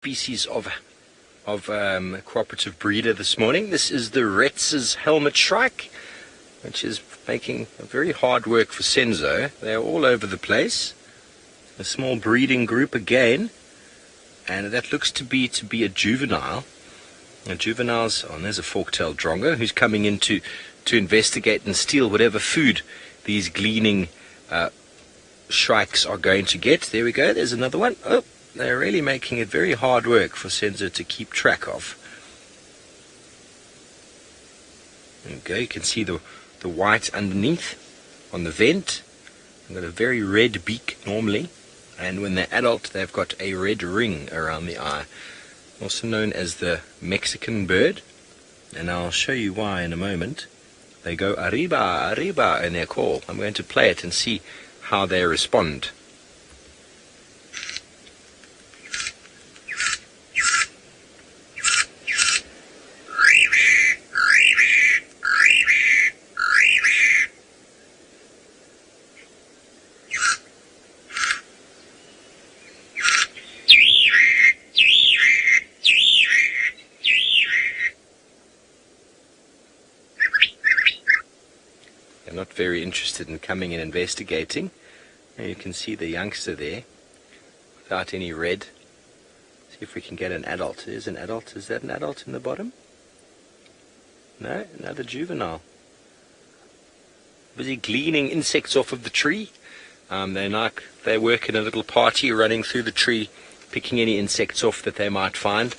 species of cooperative breeder this morning. This is the Retz's helmet shrike, which is making very hard work for Senzo. They're all over the place. A small breeding group again, and that looks to be a juvenile. Now, juveniles, and there's a fork-tailed drongo who's coming in to investigate and steal whatever food these gleaning shrikes are going to get. There we go, there's another one. Oh, they're really making it very hard work for Senzo to keep track of. There we go, you can see the white underneath on the vent. They've got a very red beak normally, and when they're adult they've got a red ring around the eye, also known as the Mexican bird, and I'll show you why in a moment. They go arriba, arriba in their call. I'm going to play it and see how they respond. Not very interested in coming and investigating. Now you can see the youngster there without any red. See if we can get an adult. There's an adult. Is that an adult in the bottom? No, another juvenile. Busy gleaning insects off of the tree. They work in a little party running through the tree, picking any insects off that they might find.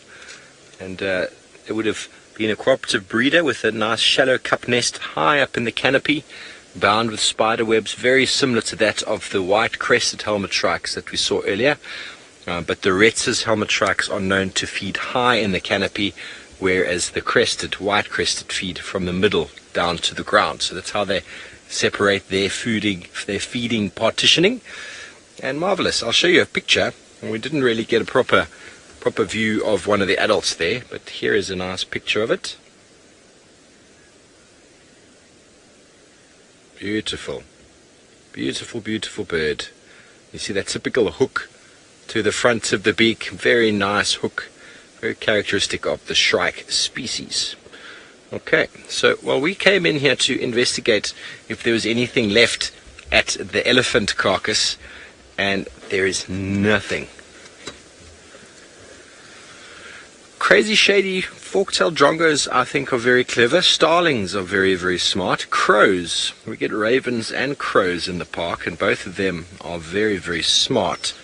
And it would have been a cooperative breeder with a nice shallow cup nest high up in the canopy, bound with spider webs, very similar to that of the white crested helmet shrikes that we saw earlier. But the Retz's helmet shrikes are known to feed high in the canopy, whereas the white crested feed from the middle down to the ground. So that's how they separate their feeding partitioning. And marvelous. I'll show you a picture. And we didn't really get a proper view of one of the adults there, but here is a nice picture of it. Beautiful, beautiful, beautiful bird. You see that typical hook to the front of the beak, very nice hook, very characteristic of the shrike species. Okay, so we came in here to investigate if there was anything left at the elephant carcass, and there is nothing. Crazy shady fork-tailed drongos, I think, are very clever. Starlings are very, very smart. Crows, we get ravens and crows in the park, and both of them are very, very smart.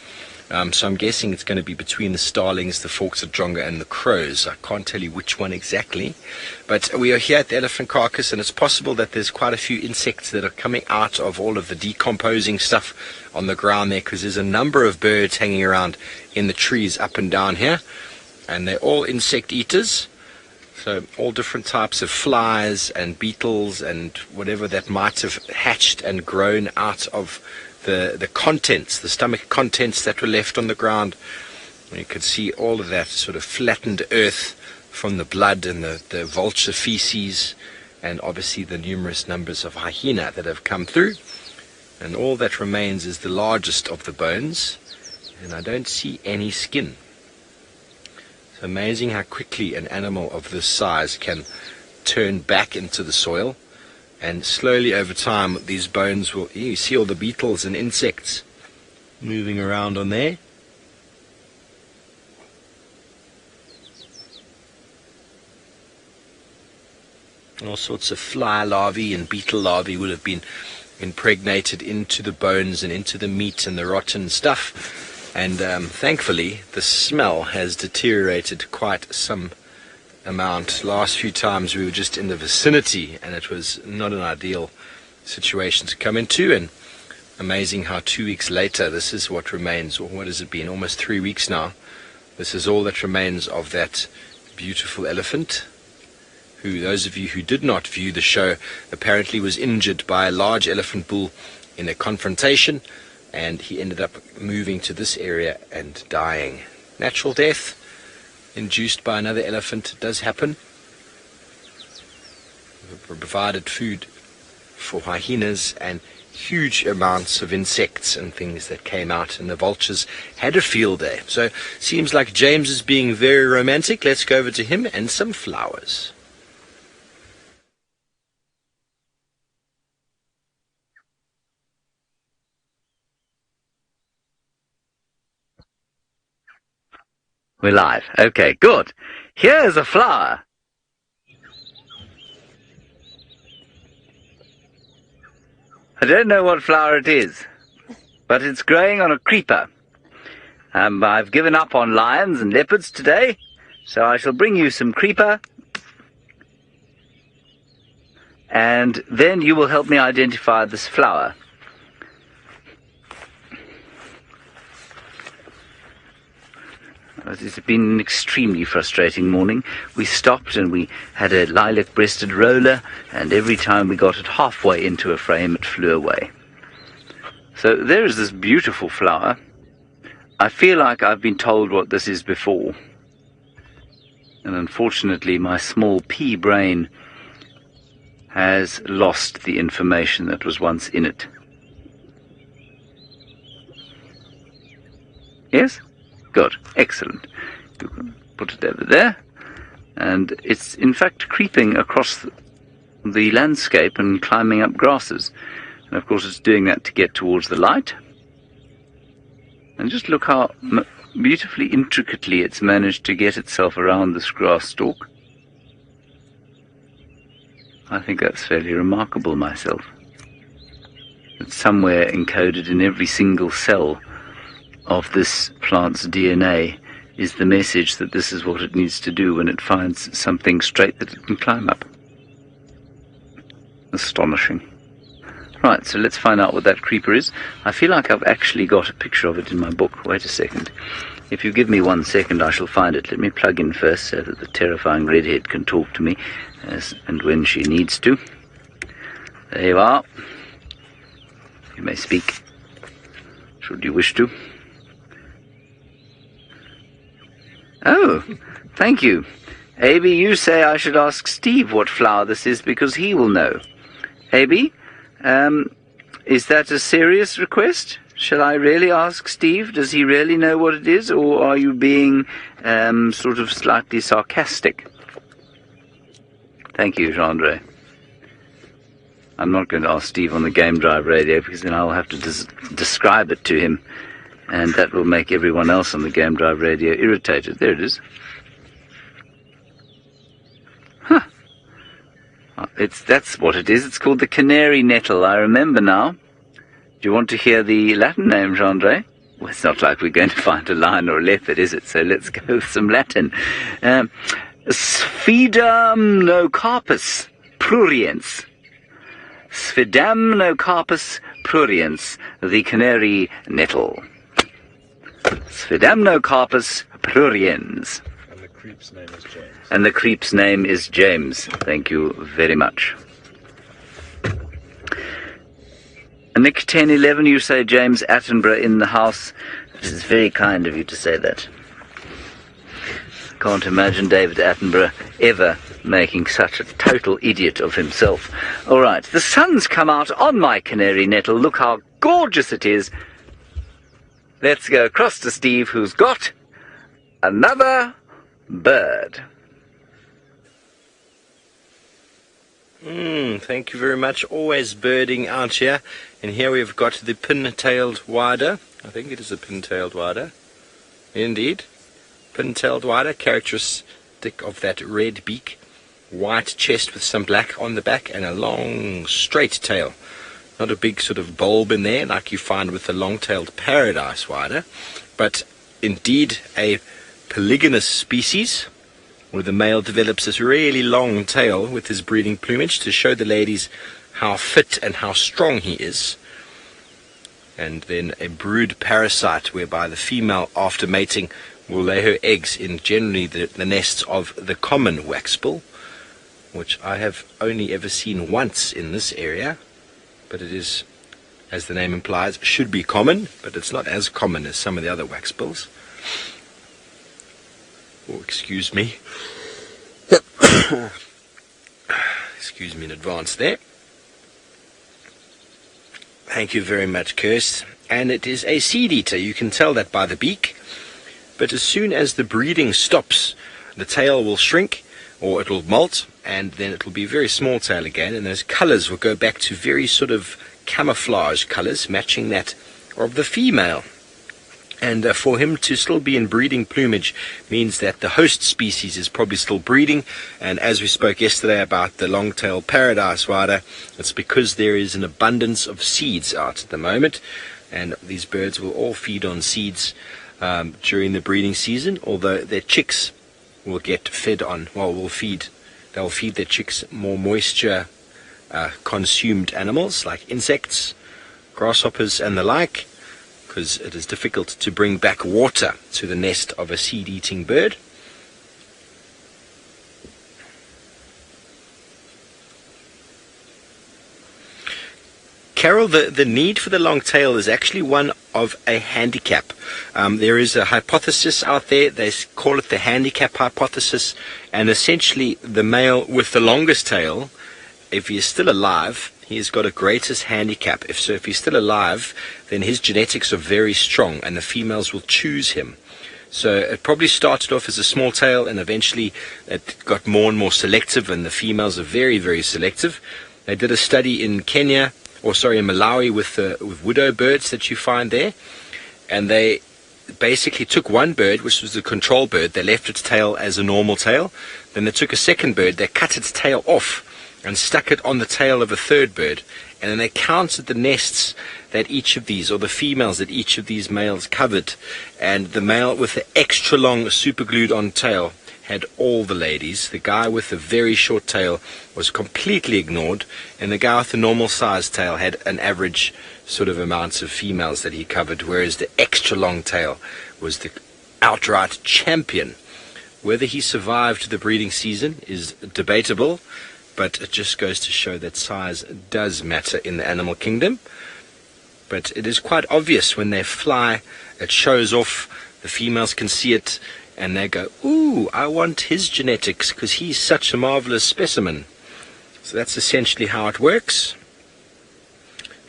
So I'm guessing it's going to be between the starlings, the fork-tailed drongo, and the crows. I can't tell you which one exactly. But we are here at the elephant carcass, and it's possible that there's quite a few insects that are coming out of all of the decomposing stuff on the ground there, because there's a number of birds hanging around in the trees up and down here. And they're all insect eaters, so all different types of flies and beetles and whatever that might have hatched and grown out of the contents, the stomach contents that were left on the ground. And you could see all of that sort of flattened earth from the blood and the vulture feces, and obviously the numerous numbers of hyena that have come through. And all that remains is the largest of the bones, and I don't see any skin. Amazing how quickly an animal of this size can turn back into the soil, and slowly over time these bones will, you see all the beetles and insects moving around on there. All sorts of fly larvae and beetle larvae would have been impregnated into the bones and into the meat and the rotten stuff. And thankfully, the smell has deteriorated quite some amount. Last few times we were just in the vicinity, and it was not an ideal situation to come into. And amazing how 2 weeks later, this is what remains. Or what has it been? Almost 3 weeks now. This is all that remains of that beautiful elephant, who, those of you who did not view the show, apparently was injured by a large elephant bull in a confrontation. And he ended up moving to this area and dying. Natural death induced by another elephant does happen. We provided food for hyenas and huge amounts of insects and things that came out, and the vultures had a field day. So seems like James is being very romantic. Let's go over to him and some flowers. We're live. Okay, good. Here's a flower. I don't know what flower it is, but it's growing on a creeper. I've given up on lions and leopards today, so I shall bring you some creeper, and then you will help me identify this flower. It's been an extremely frustrating morning. We stopped and we had a lilac-breasted roller, and every time we got it halfway into a frame, it flew away. So there is this beautiful flower. I feel like I've been told what this is before. And unfortunately, my small pea brain has lost the information that was once in it. Yes? Good. Excellent. You can put it over there. And it's in fact creeping across the landscape and climbing up grasses. And of course it's doing that to get towards the light. And just look how beautifully intricately it's managed to get itself around this grass stalk. I think that's fairly remarkable myself. It's somewhere encoded in every single cell of this plant's DNA is the message that this is what it needs to do when it finds something straight that it can climb up. Astonishing. Right, so let's find out what that creeper is. I feel like I've actually got a picture of it in my book. Wait a second. If you give me 1 second, I shall find it. Let me plug in first so that the terrifying redhead can talk to me as and when she needs to. There you are. You may speak, should you wish to. Oh, thank you. Abby, you say I should ask Steve what flower this is because he will know. Abby, is that a serious request? Shall I really ask Steve? Does he really know what it is, or are you being sort of slightly sarcastic? Thank you, Jean-Andre. I'm not going to ask Steve on the game drive radio because then I'll have to describe it to him. And that will make everyone else on the game drive radio irritated. There it is. Huh. That's what it is. It's called the canary nettle. I remember now. Do you want to hear the Latin name, Jean-Andre? Well, it's not like we're going to find a lion or a leopard, is it? So let's go with some Latin. Sphidamnocarpus pruriens. Sphidamnocarpus pruriens, the canary nettle. Sphidamnocarpus pruriens. And the creep's name is James. And the creep's name is James. Thank you very much. Nick 1011, you say James Attenborough in the house. This is very kind of you to say that. I can't imagine David Attenborough ever making such a total idiot of himself. All right, the sun's come out on my canary nettle. Look how gorgeous it is. Let's go across to Steve, who's got another bird. Thank you very much. Always birding out here. And here we've got the pin-tailed wider. I think it is a pin-tailed wider. Indeed. Pin-tailed wider, characteristic of that red beak. White chest with some black on the back and a long straight tail. Not a big sort of bulb in there like you find with the long-tailed paradise wider, but indeed a polygynous species where the male develops this really long tail with his breeding plumage to show the ladies how fit and how strong he is. And then a brood parasite whereby the female after mating will lay her eggs in generally the nests of the common waxbill, which I have only ever seen once in this area. But it is, as the name implies, should be common, but it's not as common as some of the other waxbills. Oh, excuse me. Excuse me in advance there. Thank you very much, Kirst. And it is a seed eater. You can tell that by the beak. But as soon as the breeding stops, the tail will shrink, or it will molt, and then it will be a very small tail again, and those colors will go back to very sort of camouflage colors, matching that of the female. And for him to still be in breeding plumage means that the host species is probably still breeding. And as we spoke yesterday about the long-tailed paradise rider, it's because there is an abundance of seeds out at the moment. And these birds will all feed on seeds during the breeding season, although their chicks will get fed on, they'll feed their chicks more moisture consumed animals like insects, grasshoppers and the like, because it is difficult to bring back water to the nest of a seed-eating bird. Carol, the need for the long tail is actually one of a handicap. There is a hypothesis out there, they call it the handicap hypothesis, and essentially the male with the longest tail, if he is still alive, he's got a greatest handicap. If he's still alive, then his genetics are very strong and the females will choose him. So it probably started off as a small tail and eventually it got more and more selective, and the females are very, very selective. They did a study in Malawi with widow birds that you find there, and they basically took one bird, which was the control bird. They left its tail as a normal tail. Then they took a second bird, they cut its tail off and stuck it on the tail of a third bird, and then they counted the nests that each of these, or the females that each of these males covered, and the male with the extra long super glued on tail had all the ladies. The guy with the very short tail was completely ignored, and the guy with the normal sized tail had an average sort of amounts of females that he covered, whereas the extra long tail was the outright champion. Whether he survived the breeding season is debatable, but it just goes to show that size does matter in the animal kingdom. But it is quite obvious when they fly, it shows off, the females can see it, and they go, ooh, I want his genetics because he's such a marvelous specimen. So that's essentially how it works.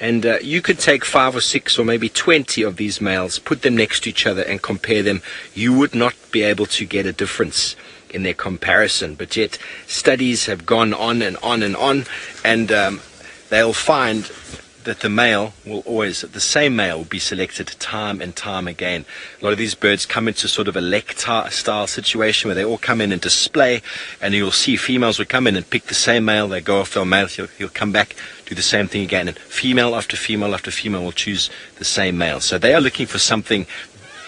And you could take 5 or 6 or maybe 20 of these males, put them next to each other and compare them. You would not be able to get a difference in their comparison, but yet studies have gone on and on and on, and they'll find that the same male will be selected time and time again. A lot of these birds come into sort of a lek style situation where they all come in and display, and you'll see females will come in and pick the same male, they go off their male, he'll come back, do the same thing again, and female after female after female will choose the same male. So they are looking for something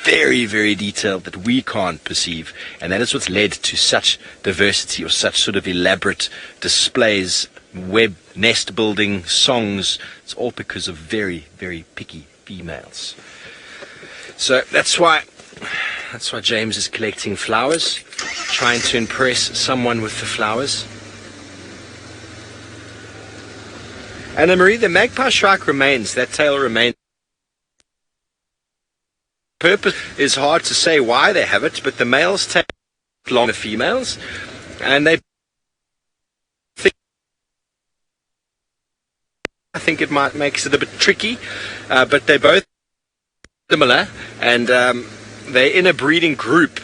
very, very detailed that we can't perceive, and that is what's led to such diversity or such sort of elaborate displays, web nest building, songs. It's all because of very, very picky females. So that's why James is collecting flowers, trying to impress someone with the flowers. Anna Marie, the magpie shrike remains, that tail remains. Purpose is hard to say why they have it, but the males take long the females, and I think it might makes it a bit tricky, but they're both similar, and they're in a breeding group.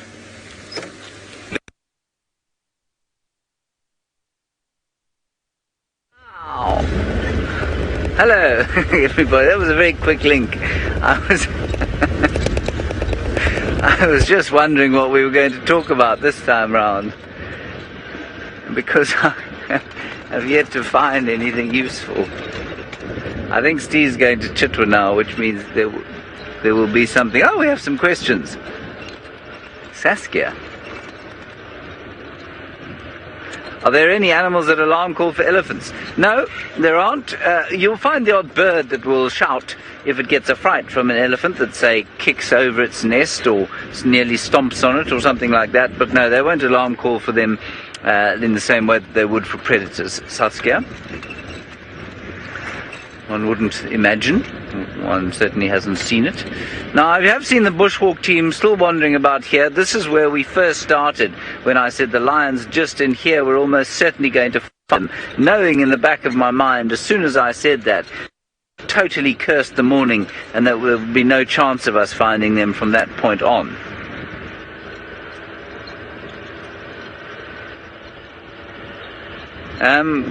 Wow. Hello, everybody. That was a very quick link. I was just wondering what we were going to talk about this time round, because I have yet to find anything useful. I think Steve's going to Chitwa now, which means there will be something. Oh, we have some questions. Saskia. Are there any animals that alarm call for elephants? No, there aren't. You'll find the odd bird that will shout if it gets a fright from an elephant that, say, kicks over its nest or nearly stomps on it or something like that. But no, they won't alarm call for them in the same way that they would for predators. Saskia? One wouldn't imagine. One certainly hasn't seen it. Now, I have seen the bushwalk team still wandering about here. This is where we first started, when I said the lions just in here were almost certainly going to find them, knowing in the back of my mind, as soon as I said that, totally cursed the morning, and there will be no chance of us finding them from that point on.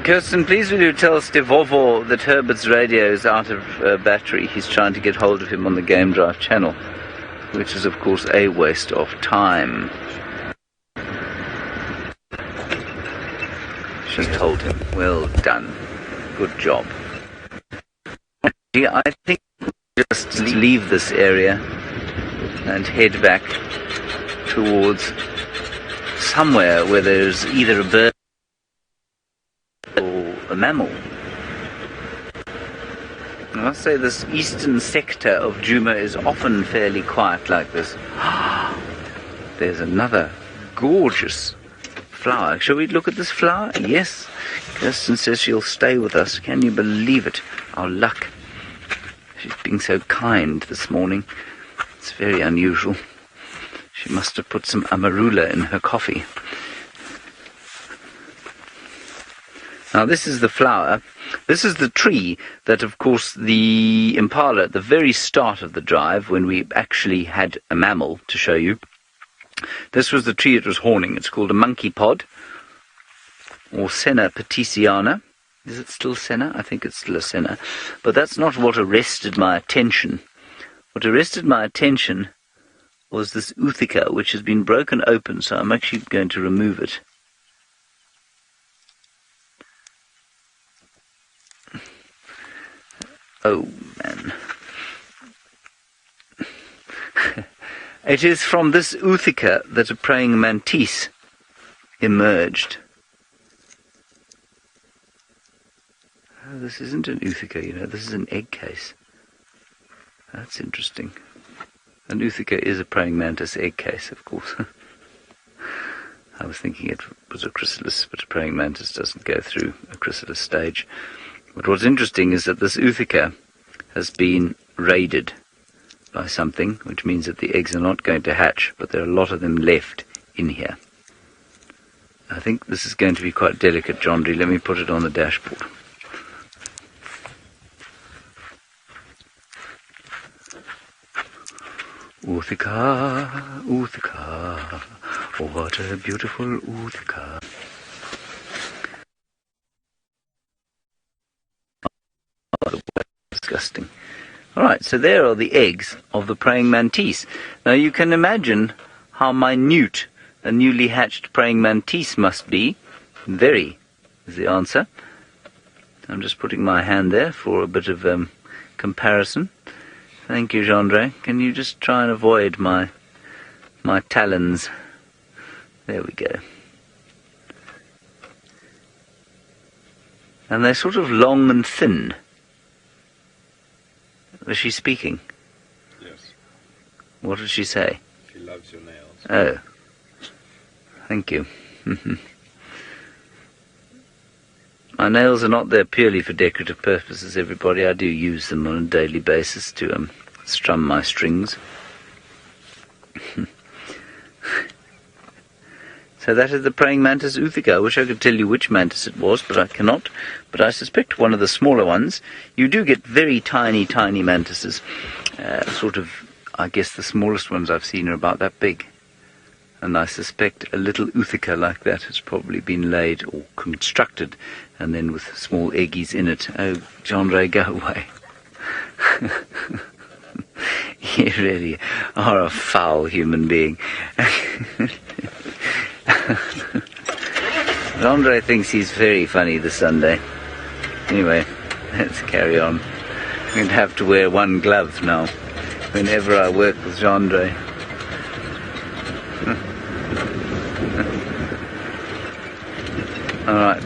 Kirsten, please will you tell Stevovo that Herbert's radio is out of battery. He's trying to get hold of him on the Game Drive channel, which is of course a waste of time. She told him. Well done. Good job. I think we'll just leave this area and head back towards somewhere where there's either a bird or a mammal. I must say this eastern sector of Djuma is often fairly quiet like this. There's another gorgeous flower. Shall we look at this flower? Yes. Kirsten says she'll stay with us. Can you believe it? Our luck. She's being so kind this morning. It's very unusual. She must have put some amarula in her coffee. Now this is the flower. This is the tree that, of course, the impala at the very start of the drive, when we actually had a mammal to show you, this was the tree it was horning. It's called a monkey pod, or Senna petitiana. Is it still Senna? I think it's still a Senna. But that's not what arrested my attention. What arrested my attention was this Uthika, which has been broken open, so I'm actually going to remove it. Oh, man. It is from this Uthika that a praying mantis emerged. Oh, this isn't an Uthika, you know, this is an egg case. That's interesting. An Uthika is a praying mantis egg case, of course. I was thinking it was a chrysalis, but a praying mantis doesn't go through a chrysalis stage. But what's interesting is that this Uthika has been raided by something, which means that the eggs are not going to hatch, but there are a lot of them left in here. I think this is going to be quite delicate, Jondry. Let me put it on the dashboard. Uthika, Uthika, oh what a beautiful Uthika. Oh, disgusting. Alright, so there are the eggs of the praying mantis. Now you can imagine how minute a newly hatched praying mantis must be. Very is the answer. I'm just putting my hand there for a bit of comparison. Thank you, Gendre. Can you just try and avoid my talons? There we go. And they're sort of long and thin. Was she speaking? Yes. What did she say? She loves your nails. Oh. Thank you. My nails are not there purely for decorative purposes, everybody. I do use them on a daily basis to strum my strings. So that is the praying mantis Uthika. I wish I could tell you which mantis it was, but I cannot. But I suspect one of the smaller ones. You do get very tiny, tiny mantises. I guess the smallest ones I've seen are about that big. And I suspect a little Uthika like that has probably been laid or constructed, and then with small eggies in it. Oh, Gendre, go away. You really are a foul human being. Gendre thinks he's very funny this Sunday. Anyway, let's carry on. I'm going to have to wear one glove now whenever I work with Gendre. Alright,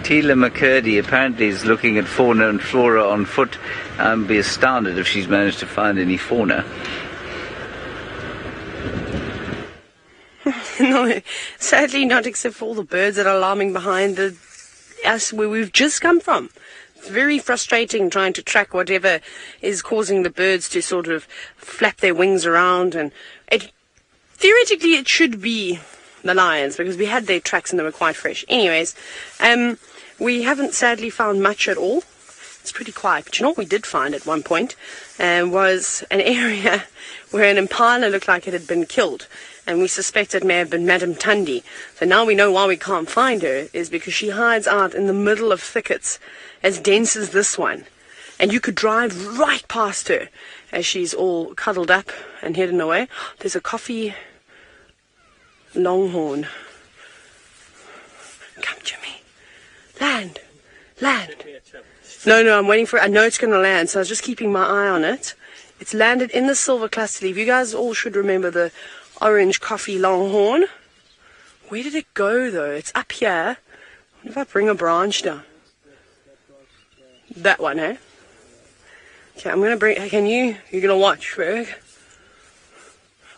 Tila McCurdy apparently is looking at fauna and flora on foot. I'd be astounded if she's managed to find any fauna. No, sadly not, except for all the birds that are alarming behind us where we've just come from. It's very frustrating trying to track whatever is causing the birds to sort of flap their wings around, and theoretically it should be the lions, because we had their tracks and they were quite fresh. Anyways, we haven't sadly found much at all. It's pretty quiet. But you know what we did find at one point was an area where an impala looked like it had been killed. And we suspect it may have been Madame Tundi. So now we know why we can't find her, is because she hides out in the middle of thickets as dense as this one. And you could drive right past her as she's all cuddled up and hidden away. There's a coffee longhorn. Come, Jimmy. Land. Land. No, I'm waiting for it. I know it's going to land, so I was just keeping my eye on it. It's landed in the silver cluster leaf. You guys all should remember the orange coffee longhorn. Where did it go, though? It's up here. I wonder if I bring a branch down. That one, eh? Okay, I'm going to bring... Can you? You're going to watch, Ferg?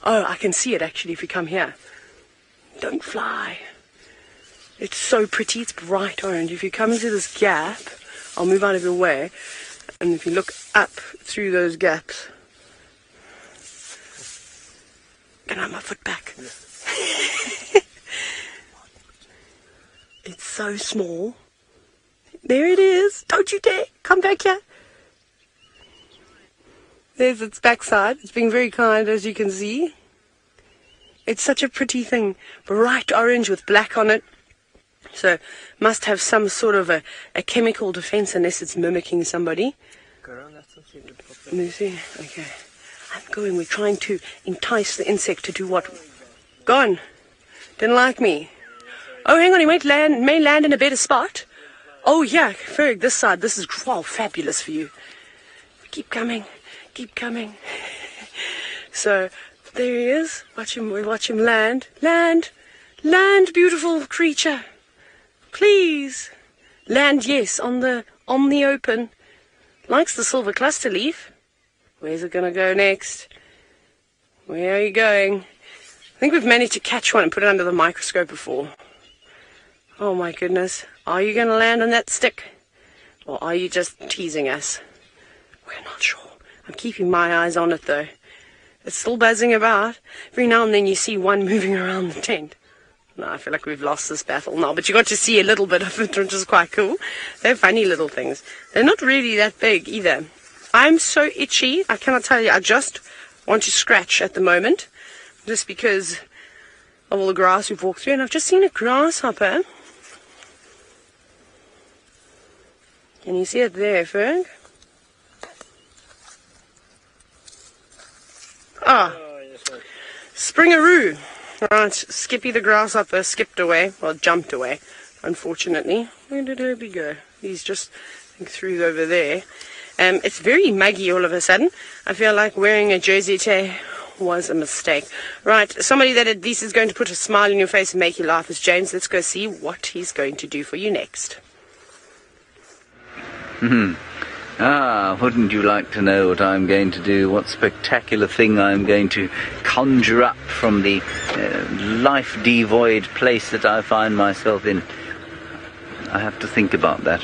Oh, I can see it, actually, if you come here. Don't fly. It's so pretty. It's bright orange. If you come into this gap, I'll move out of your way. And if you look up through those gaps... Can I have my foot back? Yeah. It's so small. There it is. Don't you dare. Come back here. There's its backside. It's being very kind, as you can see. It's such a pretty thing. Bright orange with black on it. So, must have some sort of a chemical defense unless it's mimicking somebody. Let me see. Okay. I'm going. We're trying to entice the insect to do what? Gone. Didn't like me. Oh, hang on. He may land in a better spot. Oh, yeah. Ferg, this side. This is fabulous for you. Keep coming. Keep coming. So, there he is. Watch him. We watch him land. Land. Land, beautiful creature. Please. Land, yes, on the open. Likes the silver cluster leaf. Where's it going to go next? Where are you going? I think we've managed to catch one and put it under the microscope before. Oh my goodness. Are you going to land on that stick? Or are you just teasing us? We're not sure. I'm keeping my eyes on it though. It's still buzzing about. Every now and then you see one moving around the tent. No, I feel like we've lost this battle now, but you got to see a little bit of it, which is quite cool. They're funny little things. They're not really that big either. I'm so itchy, I cannot tell you. I just want to scratch at the moment, just because of all the grass we've walked through. And I've just seen a grasshopper. Can you see it there, Ferg? Ah, Springaroo. Right, Skippy the grasshopper skipped away, well, jumped away, unfortunately. Where did Herbie go? He's just, I think, through over there. It's very muggy all of a sudden. I feel like wearing a jersey today was a mistake. Right, somebody that at least is going to put a smile on your face and make you laugh is James. Let's go see what he's going to do for you next. Wouldn't you like to know what I'm going to do? What spectacular thing I'm going to conjure up from the life-devoid place that I find myself in? I have to think about that.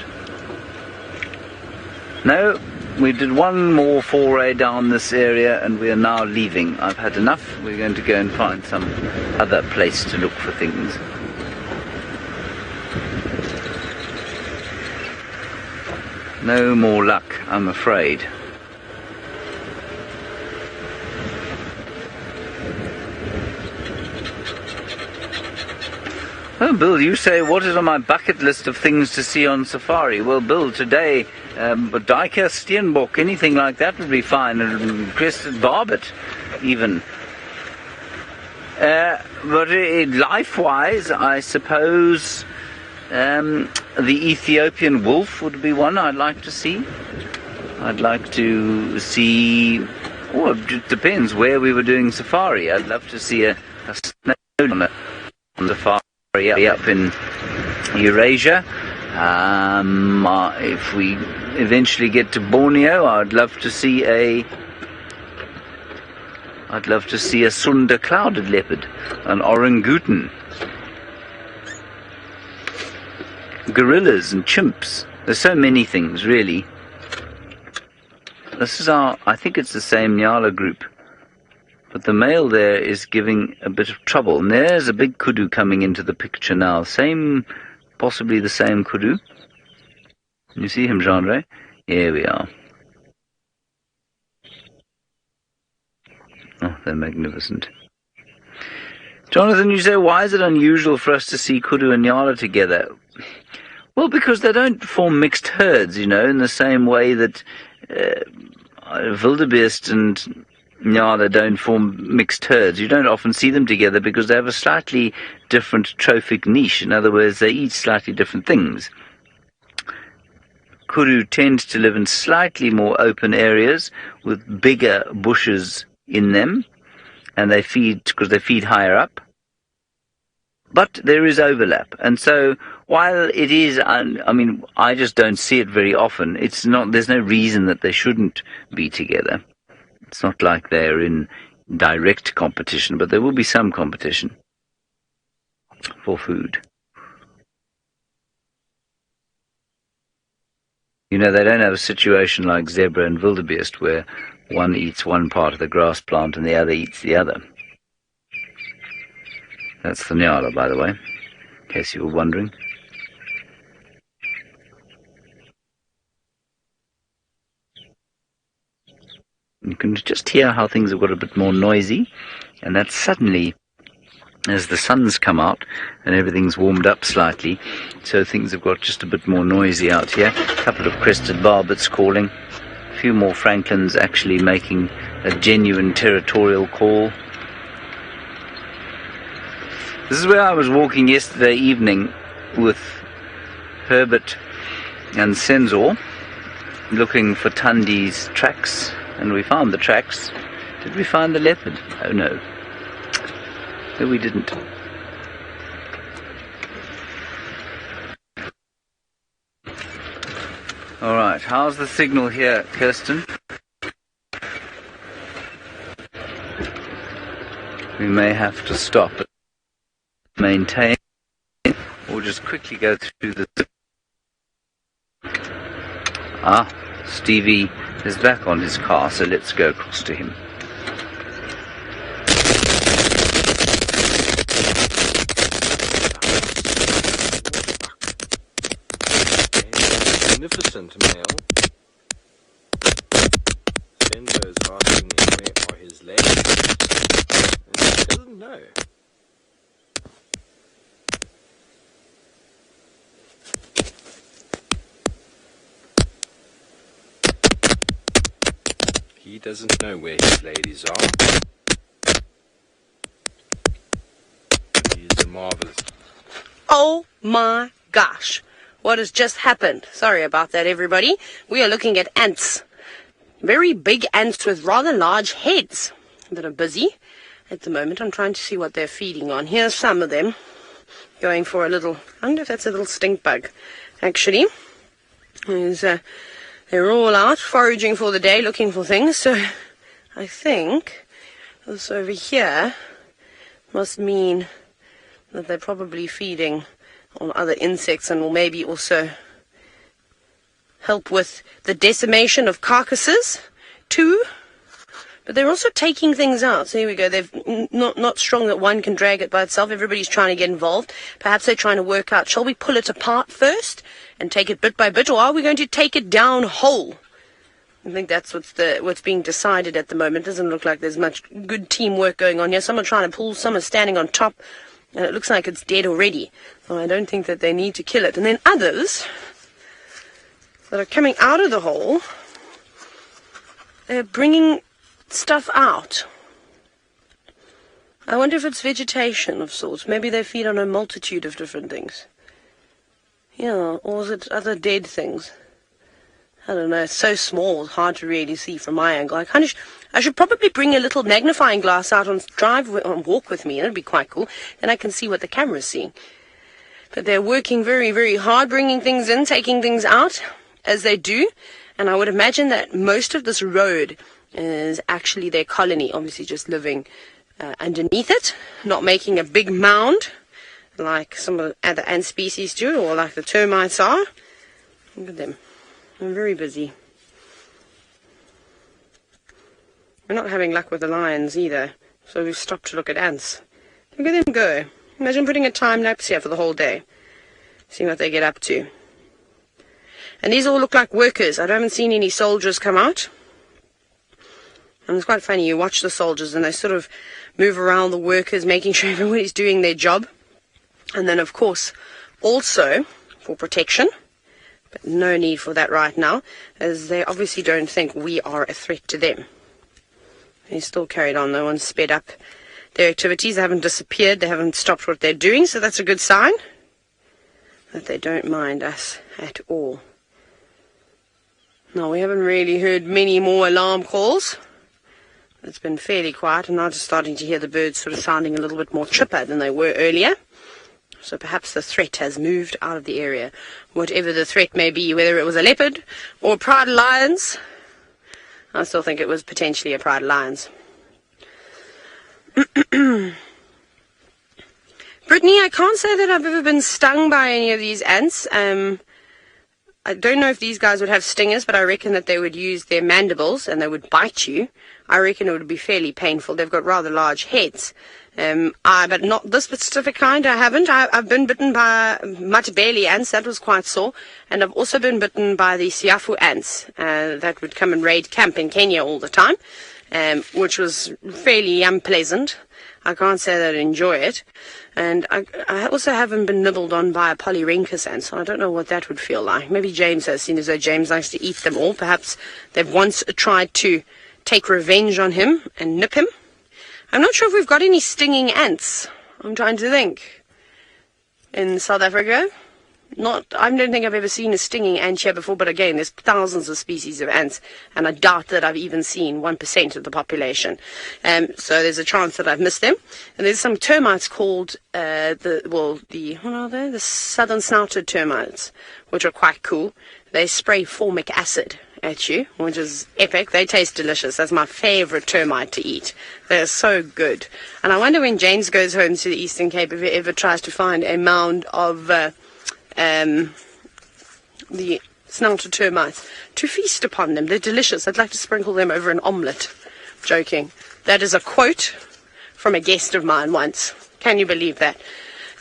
No, we did one more foray down this area and we are now leaving. I've had enough. We're going to go and find some other place to look for things. No more luck, I'm afraid. Oh, Bill, you say, what is on my bucket list of things to see on safari? Well, Bill, today, Duiker, Steenbok, anything like that would be fine, and crested barbet, even. But life-wise, I suppose... the Ethiopian wolf would be one I'd like to see. I'd like to see... Well, it depends where we were doing safari. I'd love to see a snow on the safari up in Eurasia. If we eventually get to Borneo, I'd love to see a Sunda clouded leopard, an orangutan. Gorillas and chimps. There's so many things, really. This is I think it's the same Nyala group. But the male there is giving a bit of trouble. And there's a big kudu coming into the picture now. Possibly the same kudu. You see him, Jean-Ray? Here we are. Oh, they're magnificent. Jonathan, you say, why is it unusual for us to see kudu and nyala together? Well, because they don't form mixed herds, in the same way that wildebeest and nyala don't form mixed herds. You don't often see them together because they have a slightly different trophic niche. In other words, they eat slightly different things. Kudu tend to live in slightly more open areas with bigger bushes in them, and they feed higher up. But there is overlap, and so while it is, I just don't see it very often. There's no reason that they shouldn't be together. It's not like they're in direct competition, but there will be some competition for food. They don't have a situation like zebra and wildebeest where one eats one part of the grass plant and the other eats the other. That's the nyala, by the way, in case you were wondering. You can just hear how things have got a bit more noisy, and that's suddenly as the sun's come out and everything's warmed up slightly, so things have got just a bit more noisy out here. A couple of crested barbets calling, a few more francolins actually making a genuine territorial call. This is where I was walking yesterday evening with Herbert and Senzor, looking for Tundi's tracks, and we found the tracks. Did we find the leopard? Oh no. No, we didn't. Alright, how's the signal here, Kirsten? We may have to stop it. Maintain, or just quickly go through the... Stevie is back on his car, so let's go across to him. Magnificent male. Senzo's asking him where are his legs. And he doesn't know. He doesn't know where his ladies are. He's a marvelous. Oh my gosh. What has just happened? Sorry about that, everybody. We are looking at ants. Very big ants with rather large heads that are busy at the moment. I'm trying to see what they're feeding on. Here's some of them going for a little, I wonder if that's a little stink bug, actually. They're all out foraging for the day, looking for things. So I think this over here must mean that they're probably feeding on other insects and will maybe also help with the decimation of carcasses too. But they're also taking things out. So here we go. They've not strong that one can drag it by itself. Everybody's trying to get involved. Perhaps they're trying to work out, shall we pull it apart first and take it bit by bit, or are we going to take it down whole? I think that's what's being decided at the moment. Doesn't look like there's much good teamwork going on here. Some are trying to pull, some are standing on top, and it looks like it's dead already. So I don't think that they need to kill it. And then others that are coming out of the hole, they're bringing stuff out. I wonder if it's vegetation of sorts. Maybe they feed on a multitude of different things. Yeah, or is it other dead things? I don't know. It's so small, it's hard to really see from my angle. I should probably bring a little magnifying glass out on walk with me. That'd be quite cool. Then I can see what the camera's seeing. But they're working very, very hard, bringing things in, taking things out, as they do. And I would imagine that most of this road is actually their colony, obviously just living underneath it, not making a big mound like some of the other ant species do, or like the termites are. Look at them. They're very busy. We're not having luck with the lions either, so we've stopped to look at ants. Look at them go. Imagine putting a time lapse here for the whole day. See what they get up to. And these all look like workers. I haven't seen any soldiers come out. And it's quite funny, you watch the soldiers and they sort of move around the workers, making sure everybody's doing their job. And then, of course, also for protection, but no need for that right now, as they obviously don't think we are a threat to them. They still carried on. No one's sped up their activities. They haven't disappeared. They haven't stopped what they're doing, so that's a good sign that they don't mind us at all. No, we haven't really heard many more alarm calls. It's been fairly quiet, and now just starting to hear the birds sort of sounding a little bit more chipper than they were earlier. So perhaps the threat has moved out of the area. Whatever the threat may be, whether it was a leopard or a pride of lions, I still think it was potentially a pride of lions. Brittany, I can't say that I've ever been stung by any of these ants. I don't know if these guys would have stingers, but I reckon that they would use their mandibles and they would bite you. I reckon it would be fairly painful. They've got rather large heads. But not this specific kind, I haven't. I've been bitten by matabele ants, that was quite sore. And I've also been bitten by the siafu ants that would come and raid camp in Kenya all the time, which was fairly unpleasant. I can't say that I enjoy it. And I also haven't been nibbled on by a polyrhynchus ant, so I don't know what that would feel like. Maybe James has, seen as though James likes to eat them all. Perhaps they've once tried to take revenge on him and nip him. I'm not sure if we've got any stinging ants. I'm trying to think. In South Africa? I don't think I've ever seen a stinging ant here before, but again, there's thousands of species of ants, and I doubt that I've even seen 1% of the population. So there's a chance that I've missed them. And there's some termites called, what are they? The southern snouted termites, which are quite cool. They spray formic acid at you, which is epic. They taste delicious. That's my favorite termite to eat. They're so good. And I wonder when James goes home to the Eastern Cape if he ever tries to find a mound of the snouted termites to feast upon them. They're delicious. I'd like to sprinkle them over an omelette. Joking. That is a quote from a guest of mine once. Can you believe that?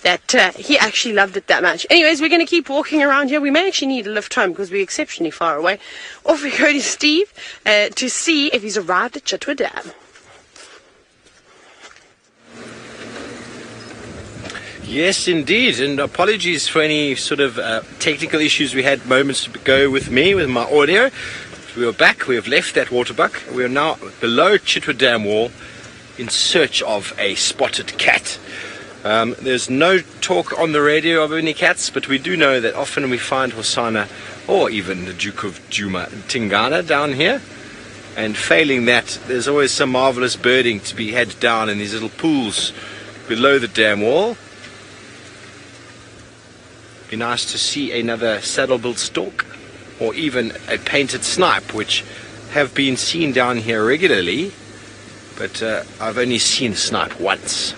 That he actually loved it that much. Anyways, we're going to keep walking around here. We may actually need a lift home because we're exceptionally far away. Off we go to Steve to see if he's arrived at Chitwa Dam. Yes, indeed, and apologies for any sort of technical issues we had moments ago with my audio. We are back. We have left that Waterbuck. We are now below Chitwa Dam wall in search of a spotted cat. There's no talk on the radio of any cats, but we do know that often we find Hosana or even the Duke of Djuma Tingana down here. And failing that, there's always some marvelous birding to be had down in these little pools below the dam wall. Be nice to see another saddle-billed stork or even a painted snipe, which have been seen down here regularly, but I've only seen snipe once.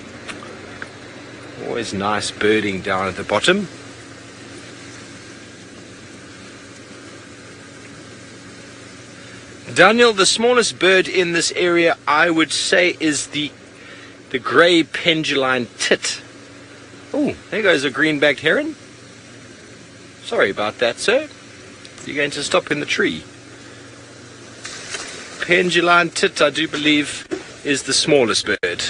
Always nice birding down at the bottom. Daniel, the smallest bird in this area, I would say, is the grey penduline tit. Oh, there goes a green-backed heron. Sorry about that, sir. You're going to stop in the tree. Penduline tit, I do believe, is the smallest bird.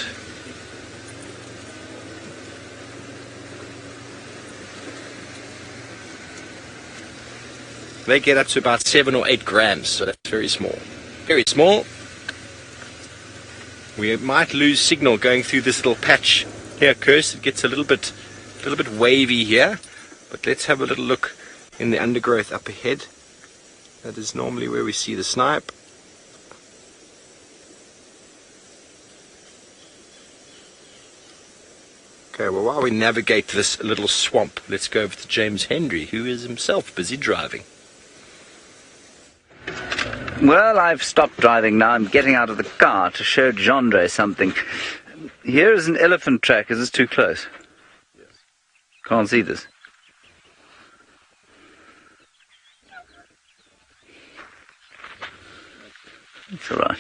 They get up to about 7 or 8 grams, so that's very small. Very small. We might lose signal going through this little patch here, Curse. It gets a little bit wavy here. But let's have a little look in the undergrowth up ahead. That is normally where we see the snipe. Okay, well, while we navigate this little swamp, let's go over to James Hendry, who is himself busy driving. Well, I've stopped driving now. I'm getting out of the car to show Jandre something. Here is an elephant track. Is this too close? Yes. Can't see this. It's all right.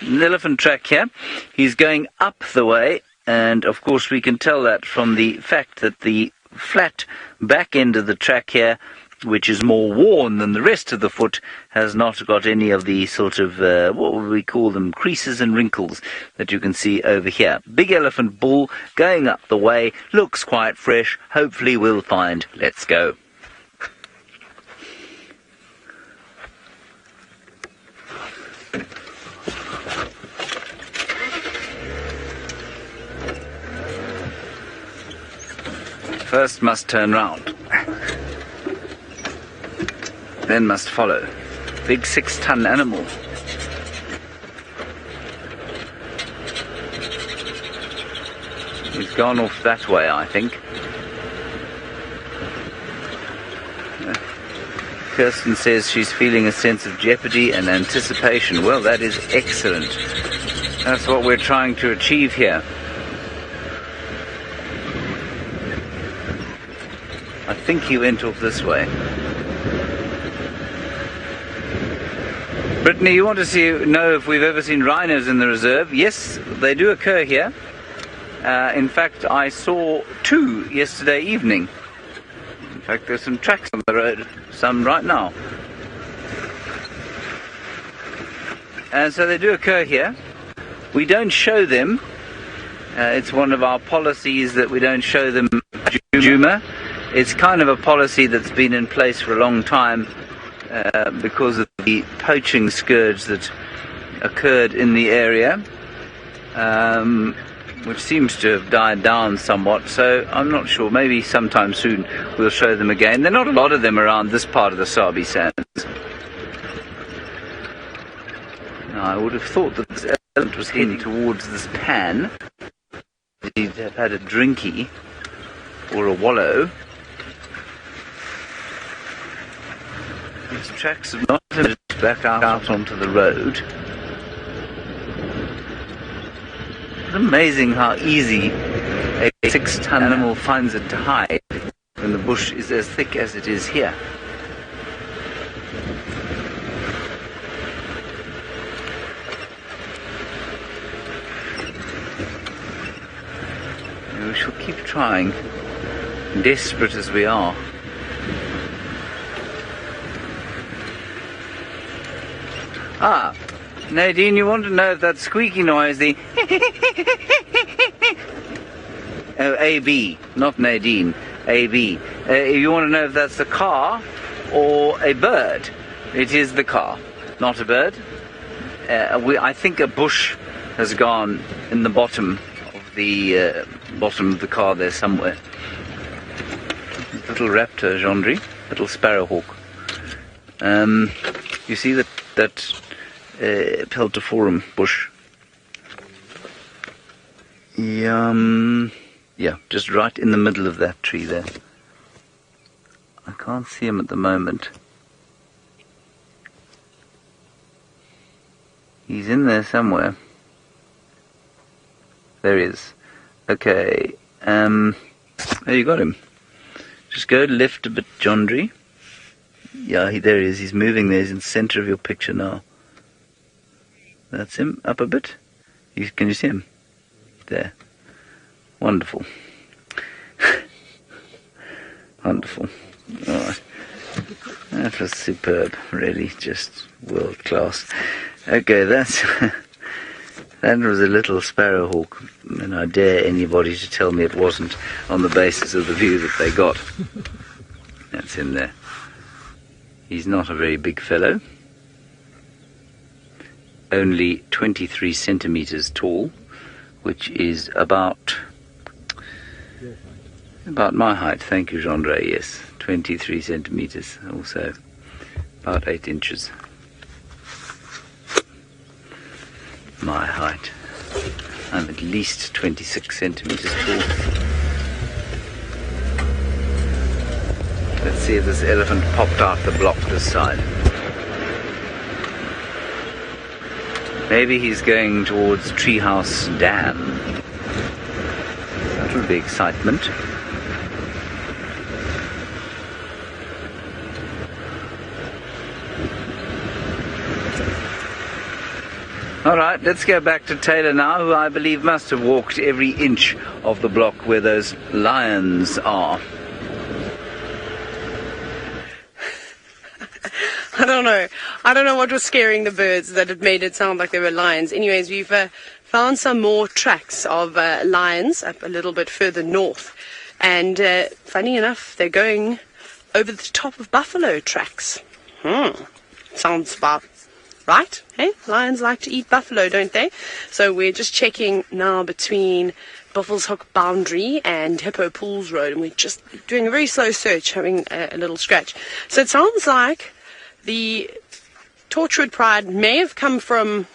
An elephant track here. He's going up the way, and of course we can tell that from the fact that the flat back end of the track here which is more worn than the rest of the foot, has not got any of the sort of, what would we call them, creases and wrinkles that you can see over here. Big elephant bull going up the way, looks quite fresh, hopefully we'll find. Let's go. First must turn round. Then must follow. Big 6-ton animal. He's gone off that way, I think. Kirsten says she's feeling a sense of jeopardy and anticipation. Well, that is excellent. That's what we're trying to achieve here. I think he went off this way. Brittany, you want to know if we've ever seen rhinos in the reserve? Yes, they do occur here. In fact, I saw 2 yesterday evening. In fact, there's some tracks on the road, some right now. And so they do occur here. We don't show them. It's one of our policies that we don't show them Djuma. It's kind of a policy that's been in place for a long time because of the poaching scourge that occurred in the area, which seems to have died down somewhat, so I'm not sure. Maybe sometime soon we'll show them again. There are not a lot of them around this part of the Sabi sands. Now, I would have thought that this elephant was heading towards this pan. He'd have had a drinky or a wallow. These tracks have not been back out onto the road. It's amazing how easy a 6-ton animal finds it to hide when the bush is as thick as it is here. We shall keep trying, desperate as we are. Ah, Nadine, you want to know if that squeaky noise, the oh, AB, not Nadine, AB. You want to know if that's the car or a bird? It is the car, not a bird. I think a bush has gone in the bottom of the car there somewhere. Little raptor gendry, little sparrowhawk. You see that peltiforum bush. Yeah, just right in the middle of that tree there. I can't see him at the moment. He's in there somewhere. There he is. Okay. There you got him. Just go left a bit, Jondry. Yeah, there he is. He's moving there. He's in the center of your picture now. That's him. Up a bit. Can you see him? There. Wonderful. Wonderful. All right. That was superb. Really, just world class. Okay, that's that was a little sparrowhawk, and I dare anybody to tell me it wasn't on the basis of the view that they got. That's him there. He's not a very big fellow. Only 23 centimeters tall, which is about my height. Thank you, Gendry. Yes, 23 centimeters, also about 8 inches. My height. I'm at least 26 centimeters tall. Let's see if this elephant popped out the block this side. Maybe he's going towards Treehouse Dam. That would be excitement. Alright, let's go back to Taylor now, who I believe must have walked every inch of the block where those lions are. I don't know. I don't know what was scaring the birds that it made it sound like they were lions. Anyways, we've found some more tracks of lions up a little bit further north. And funny enough, they're going over the top of buffalo tracks. Sounds about right. Hey, lions like to eat buffalo, don't they? So we're just checking now between Buffels Hook Boundary and Hippo Pools Road, and we're just doing a very slow search, having a little scratch. So it sounds like the Torchwood Pride may have come from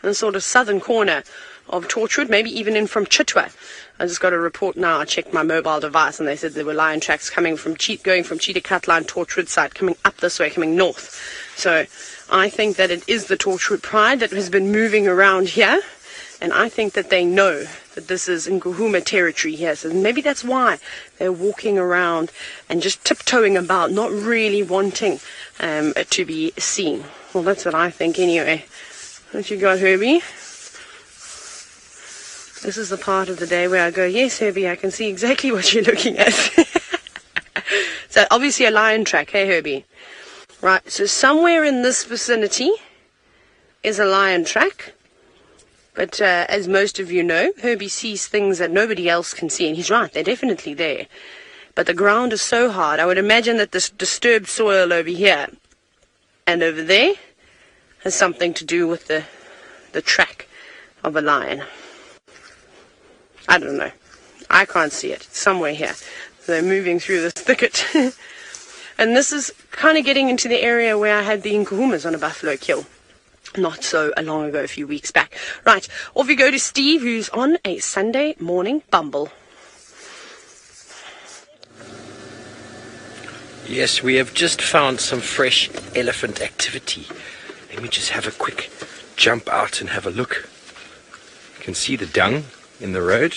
the sort of southern corner of Torchwood, maybe even in from Chitwa. I just got a report now. I checked my mobile device, and they said there were lion tracks coming from going from Cheetah Cut Line, Torchwood side, coming up this way, coming north. So I think that it is the Torchwood Pride that has been moving around here, and I think that they know that this is Nkuhuma territory here. So maybe that's why they're walking around and just tiptoeing about, not really wanting it to be seen. Well, that's what I think anyway. What you got, Herbie? This is the part of the day where I go, yes, Herbie, I can see exactly what you're looking at. So obviously a lion track, hey, Herbie? Right, so somewhere in this vicinity is a lion track. But as most of you know, Herbie sees things that nobody else can see. And he's right, they're definitely there. But the ground is so hard. I would imagine that this disturbed soil over here and over there has something to do with the track of a lion. I don't know. I can't see it. It's somewhere here. So they're moving through this thicket. And this is kind of getting into the area where I had the Nkuhumas on a buffalo kill. Not so long ago, a few weeks back. Right, off you go to Steve, who's on a Sunday morning bumble. Yes, we have just found some fresh elephant activity. Let me just have a quick jump out and have a look. You can see the dung in the road.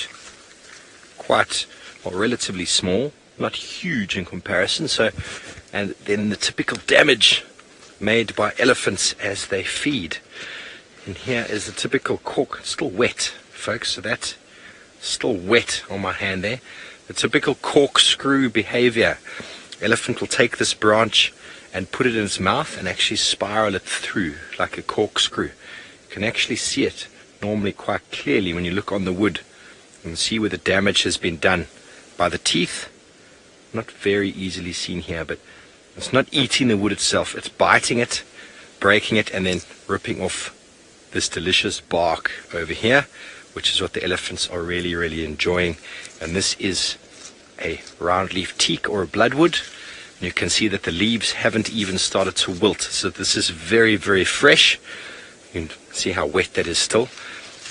Quite, well, relatively small, not huge in comparison. So, and then the typical damage made by elephants as they feed. And here is the typical cork. It's still wet, folks, so that's still wet on my hand there. The typical corkscrew behavior. Elephant will take this branch and put it in its mouth and actually spiral it through like a corkscrew. You can actually see it normally quite clearly when you look on the wood and see where the damage has been done by the teeth. Not very easily seen here, but it's not eating the wood itself, it's biting it, breaking it, and then ripping off this delicious bark over here, which is what the elephants are really, really enjoying. And this is a roundleaf teak or a bloodwood. And you can see that the leaves haven't even started to wilt. So this is very, very fresh. You can see how wet that is still.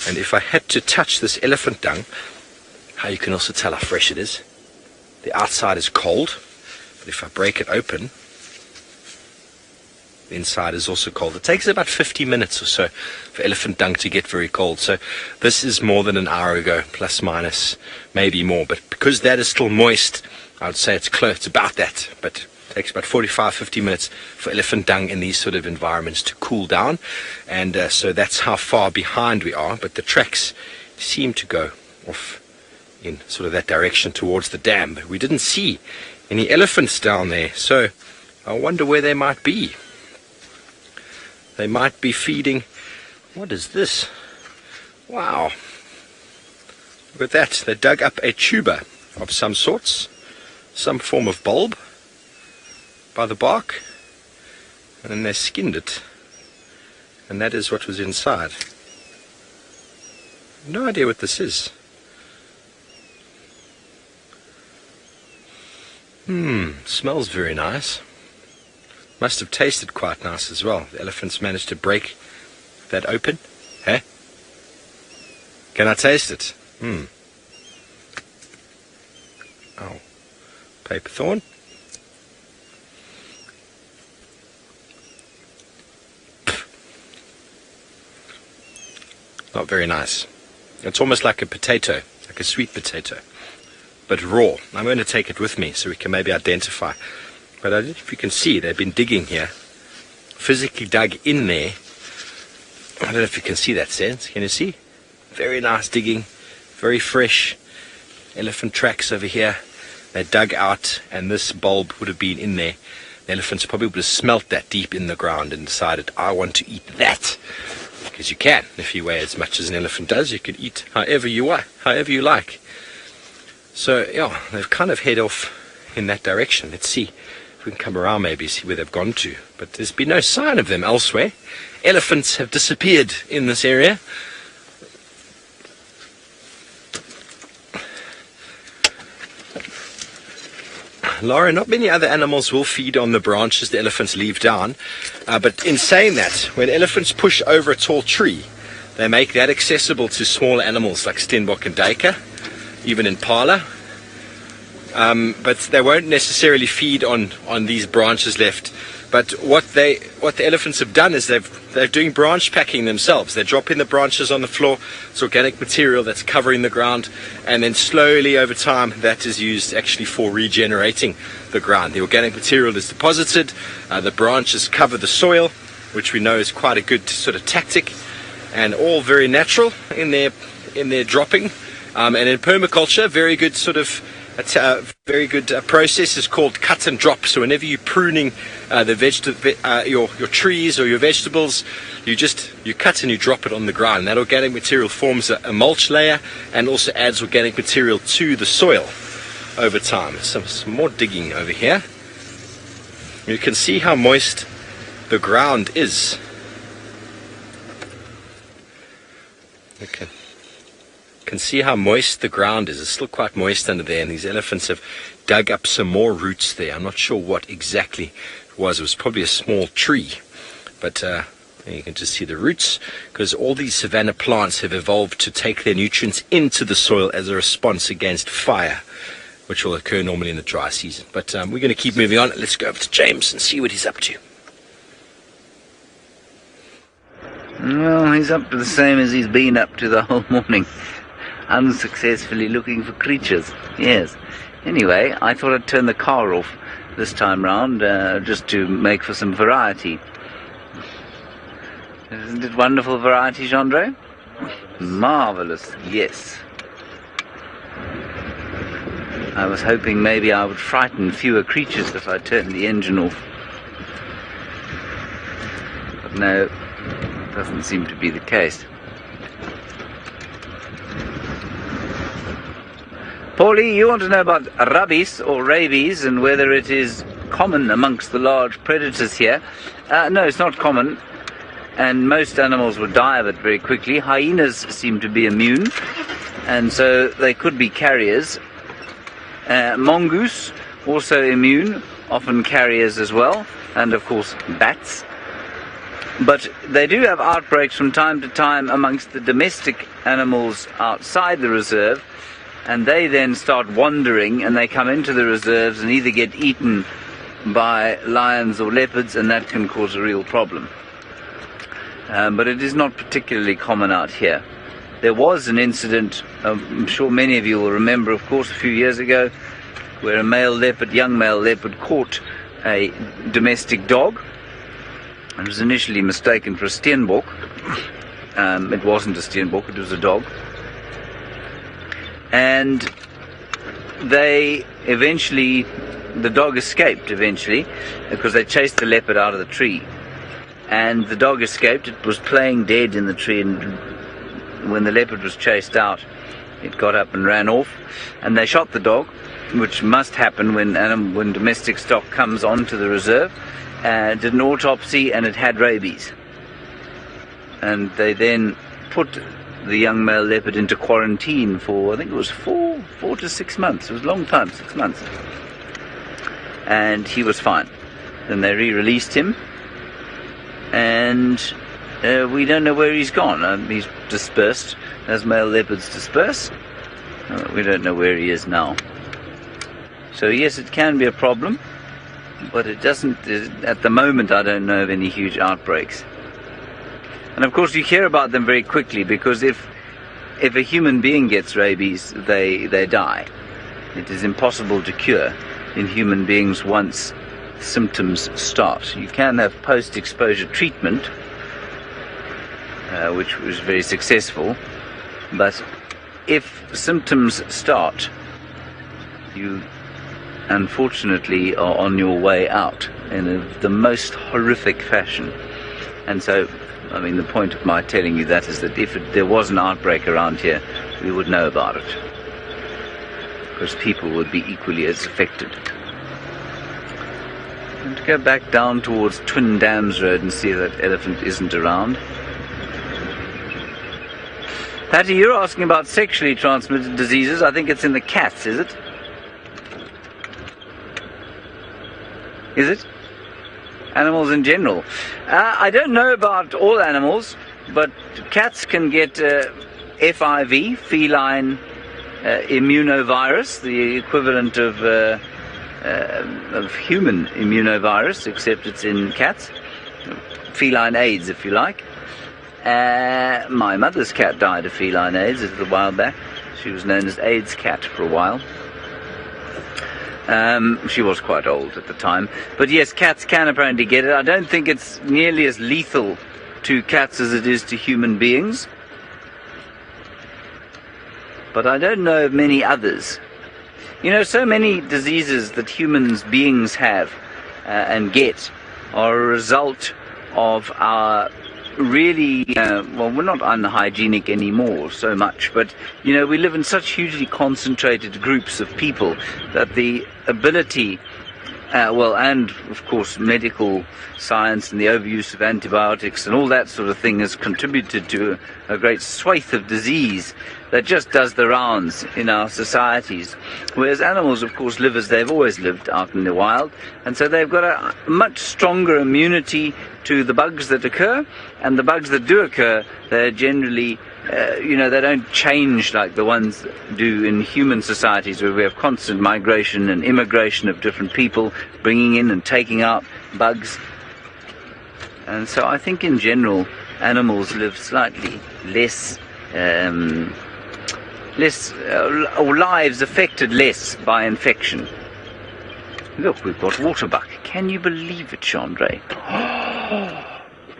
And if I had to touch this elephant dung, how you can also tell how fresh it is. The outside is cold. But if I break it open, the inside is also cold. It takes about 50 minutes or so for elephant dung to get very cold. So this is more than an hour ago, plus minus, maybe more. But because that is still moist, I would say it's close. It's about that. But it takes about 45-50 minutes for elephant dung in these sort of environments to cool down. And so that's how far behind we are. But the tracks seem to go off in sort of that direction towards the dam. But we didn't see any elephants down there. So I wonder where they might be. They might be feeding. What is this? Wow. Look at that. They dug up a tuber of some sorts, some form of bulb by the bark, and then they skinned it. And that is what was inside. No idea what this is. Smells very nice. Must have tasted quite nice as well. The elephants managed to break that open. Hey? Can I taste it? Oh. Paper thorn. Not very nice. It's almost like a potato, like a sweet potato, but raw. I'm going to take it with me so we can maybe identify. But I don't know if you can see, they've been digging here, physically dug in there. I don't know if you can see that sense. Can you see? Very nice digging, very fresh. Elephant tracks over here. They dug out, and this bulb would have been in there. The elephants probably would have smelt that deep in the ground and decided, I want to eat that. Because you can. If you weigh as much as an elephant does, you can eat however you like. So, yeah, they've kind of head off in that direction. Let's see if we can come around, maybe see where they've gone to. But there's been no sign of them elsewhere. Elephants have disappeared in this area. Laura, not many other animals will feed on the branches the elephants leave down. But in saying that, when elephants push over a tall tree, they make that accessible to smaller animals like Stenbok and Duiker, even Impala. But they won't necessarily feed on these branches left. But what the elephants have done is they're doing branch packing themselves. They're dropping the branches on the floor. It's organic material that's covering the ground, and then slowly over time that is used actually for regenerating the ground. The organic material is deposited, the branches cover the soil, which we know is quite a good sort of tactic, and all very natural in their dropping. And in permaculture, very good sort of process is called cut and drop. So whenever you're pruning your trees or your vegetables, you cut and you drop it on the ground. And that organic material forms a mulch layer and also adds organic material to the soil over time. Some more digging over here. You can see how moist the ground is. Okay. Can see how moist the ground is. It's still quite moist under there, and these elephants have dug up some more roots there. I'm not sure what exactly it was. It was probably a small tree, but you can just see the roots, because all these savanna plants have evolved to take their nutrients into the soil as a response against fire, which will occur normally in the dry season. But we're going to keep moving on. Let's go over to James and see what he's up to. Well, he's up to the same as he's been up to the whole morning. Unsuccessfully looking for creatures, yes. Anyway, I thought I'd turn the car off this time round, just to make for some variety. Isn't it wonderful variety, Gendro? Marvellous, yes. I was hoping maybe I would frighten fewer creatures if I turned the engine off. But no, doesn't seem to be the case. Paulie, you want to know about rabies or rabies and whether it is common amongst the large predators here? No, it's not common, and most animals would die of it very quickly. Hyenas seem to be immune, and so they could be carriers. Mongoose, also immune, often carriers as well, and of course bats. But they do have outbreaks from time to time amongst the domestic animals outside the reserve, and they then start wandering, and they come into the reserves and either get eaten by lions or leopards, and that can cause a real problem. But it is not particularly common out here. There was an incident, I'm sure many of you will remember, of course, a few years ago, where a young male leopard caught a domestic dog. It was initially mistaken for a Stenbok. It wasn't a Stenbok, it was a dog. And the dog escaped eventually, because they chased the leopard out of the tree. And the dog escaped. It was playing dead in the tree, and when the leopard was chased out, it got up and ran off. And they shot the dog, which must happen when domestic stock comes onto the reserve. Did an autopsy, and it had rabies. And they then put the young male leopard into quarantine for, I think it was 4 to 6 months. It was a long time, 6 months. And he was fine. Then they re-released him, and we don't know where he's gone. He's dispersed, as male leopards disperse. We don't know where he is now. So yes, it can be a problem, but it doesn't, at the moment I don't know of any huge outbreaks. And of course you hear about them very quickly, because if a human being gets rabies, they die. It is impossible to cure in human beings once symptoms start. You can have post-exposure treatment, which was very successful, but if symptoms start, you unfortunately, are on your way out in the most horrific fashion. And so, I mean, the point of my telling you that is that if there was an outbreak around here, we would know about it, because people would be equally as affected. And to go back down towards Twin Dams Road and see if that elephant isn't around. Patty, you're asking about sexually transmitted diseases. I think it's in the cats, is it? Is it? Animals in general. I don't know about all animals, but cats can get FIV, feline immunovirus, the equivalent of human immunovirus, except it's in cats. Feline AIDS, if you like. My mother's cat died of feline AIDS a little while back. She was known as AIDS Cat for a while. She was quite old at the time. But yes, cats can apparently get it. I don't think it's nearly as lethal to cats as it is to human beings. But I don't know of many others. You know, so many diseases that human beings have and get are a result of our really, well, we're not unhygienic anymore so much, but, you know, we live in such hugely concentrated groups of people that the ability, and of course medical science and the overuse of antibiotics and all that sort of thing has contributed to a great swathe of disease that just does the rounds in our societies. Whereas animals, of course, live as they've always lived out in the wild, and so they've got a much stronger immunity to the bugs that occur, and the bugs that do occur, they're generally, they don't change like the ones that do in human societies, where we have constant migration and immigration of different people, bringing in and taking out bugs. And so I think in general, animals live slightly less, or lives affected less by infection. Look, we've got Waterbuck. Can you believe it, Chandra?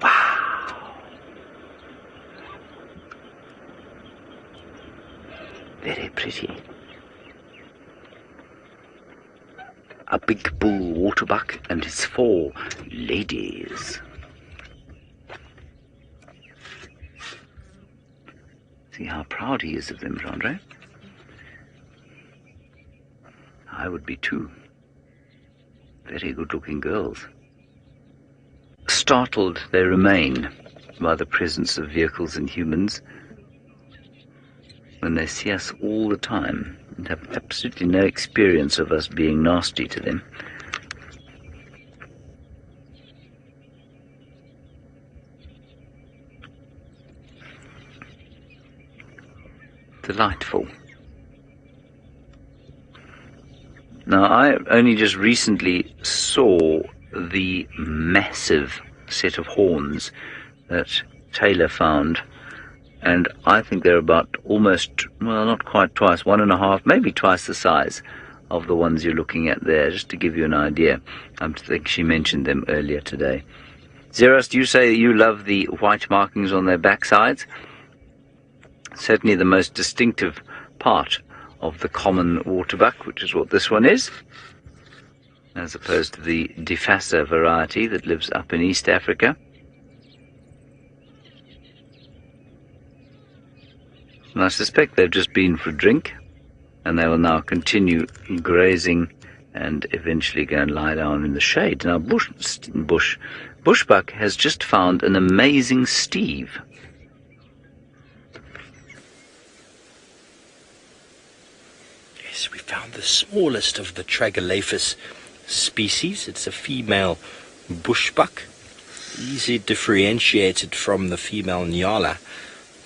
Wow. Very pretty. A big bull Waterbuck and his 4 ladies. See how proud he is of them, Chandra. I would be too. Very good-looking girls. Startled they remain by the presence of vehicles and humans when they see us all the time and have absolutely no experience of us being nasty to them. Delightful. Now, I only just recently saw the massive set of horns that Taylor found, and I think they're about almost, well, not quite twice, 1.5, maybe twice the size of the ones you're looking at there, just to give you an idea. I think she mentioned them earlier today. Zeros, do you say that you love the white markings on their backsides? Certainly the most distinctive part of the common waterbuck, which is what this one is, as opposed to the Defasa variety that lives up in East Africa. And I suspect they've just been for a drink, and they will now continue grazing and eventually go and lie down in the shade. Now, Bushbuck has just found an amazing Steve. Yes, we found the smallest of the Tragelaphus species. It's a female bushbuck, easily differentiated from the female Nyala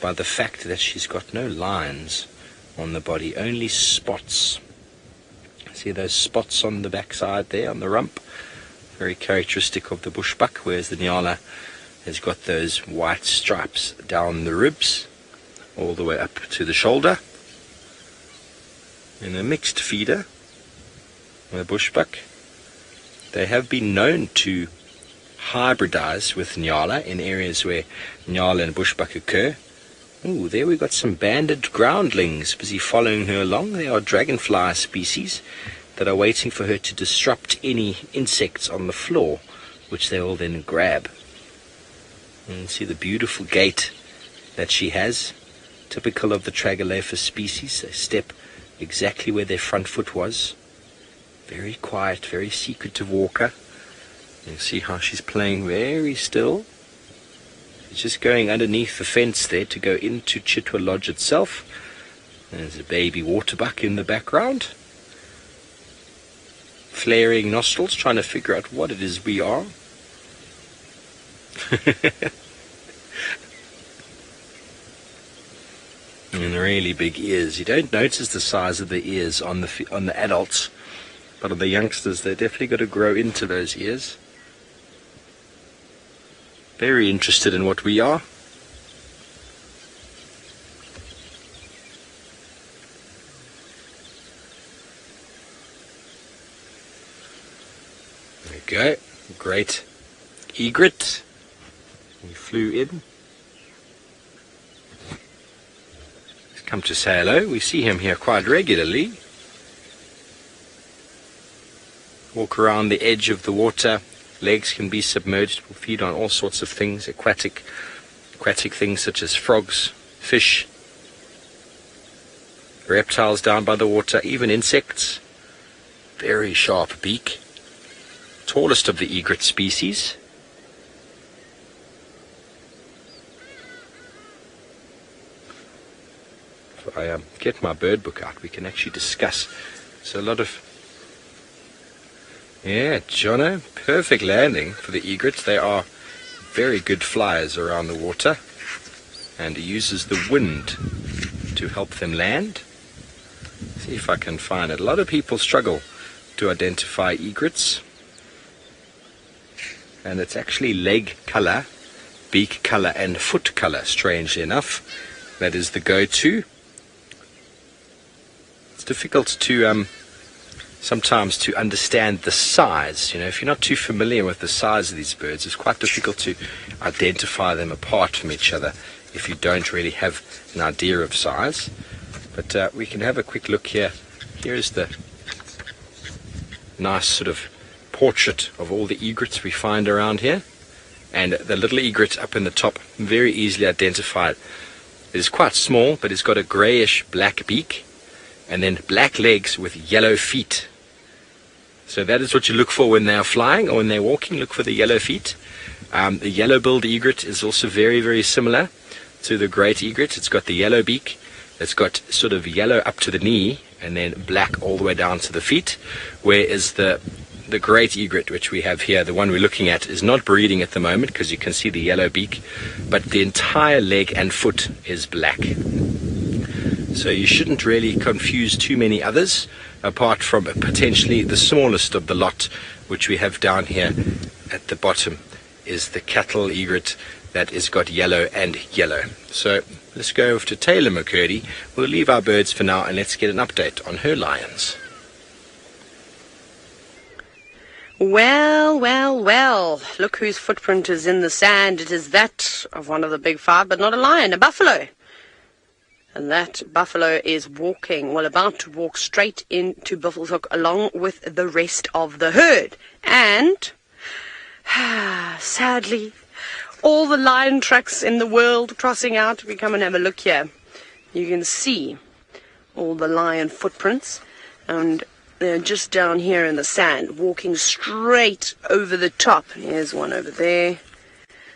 by the fact that she's got no lines on the body, only spots. See those spots on the backside there, on the rump? Very characteristic of the bushbuck, whereas the Nyala has got those white stripes down the ribs, all the way up to the shoulder. In a mixed feeder, the bushbuck, they have been known to hybridize with Nyala in areas where Nyala and bushbuck occur. Ooh, there we've got some banded groundlings busy following her along. They are dragonfly species. that are waiting for her to disrupt any insects on the floor, which they will then grab. And you can see the beautiful gait that she has, typical of the Tragelaphus species. They step exactly where their front foot was. Very quiet, very secretive walker. You can see how she's playing very still. She's just going underneath the fence there to go into Chitwa Lodge itself. There's a baby Waterbuck in the background, flaring nostrils, trying to figure out what it is we are. And really big ears. You don't notice the size of the ears on the adults, but on the youngsters, they're definitely got to grow into those ears. Very interested in what we are. There we go. Great egret. He flew in. He's come to say hello. We see him here quite regularly. Walk around the edge of the water. Legs can be submerged. Will feed on all sorts of things, aquatic things such as frogs, fish, reptiles down by the water, even insects. Very sharp beak. Tallest of the egret species. If I get my bird book out, we can actually discuss. So a lot of... Yeah, Jono, perfect landing for the egrets. They are very good flyers around the water, and he uses the wind to help them land. See if I can find it. A lot of people struggle to identify egrets, and it's actually leg color, beak color, and foot color, strangely enough. That is the go-to. It's difficult to sometimes to understand the size. You know, if you're not too familiar with the size of these birds, it's quite difficult to identify them apart from each other if you don't really have an idea of size. But we can have a quick look here. Here's the nice sort of portrait of all the egrets we find around here, and the little egret up in the top, very easily identified. It is quite small, but it's got a greyish black beak and then black legs with yellow feet. So that is what you look for when they are flying or when they're walking. Look for the yellow feet. The yellow-billed egret is also very, very similar to the great egret. It's got the yellow beak. It's got sort of yellow up to the knee and then black all the way down to the feet. Whereas the great egret, which we have here, the one we're looking at, is not breeding at the moment because you can see the yellow beak, but the entire leg and foot is black. So you shouldn't really confuse too many others, apart from potentially the smallest of the lot, which we have down here at the bottom, is the cattle egret that is got yellow and yellow. So let's go over to Taylor McCurdy. We'll leave our birds for now and let's get an update on her lions. Well, well, well. Look whose footprint is in the sand. It is that of one of the big five, but not a lion, a buffalo. And that buffalo is walking, well, about to walk straight into Buffelshoek along with the rest of the herd. And, sadly, all the lion tracks in the world crossing out. We come and have a look here. You can see all the lion footprints. And they're just down here in the sand, walking straight over the top. Here's one over there.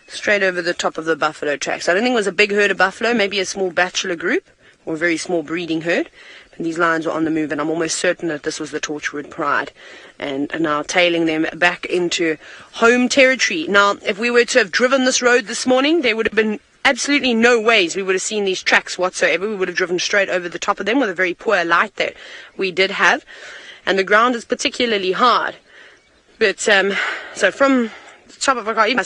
Straight over the top of the buffalo tracks. I don't think it was a big herd of buffalo, maybe a small bachelor group, or a very small breeding herd. And these lions were on the move, and I'm almost certain that this was the Torchwood Pride. And now tailing them back into home territory. Now, if we were to have driven this road this morning, there would have been absolutely no ways we would have seen these tracks whatsoever. We would have driven straight over the top of them with a very poor light that we did have. And the ground is particularly hard. But, so from the top of a car, even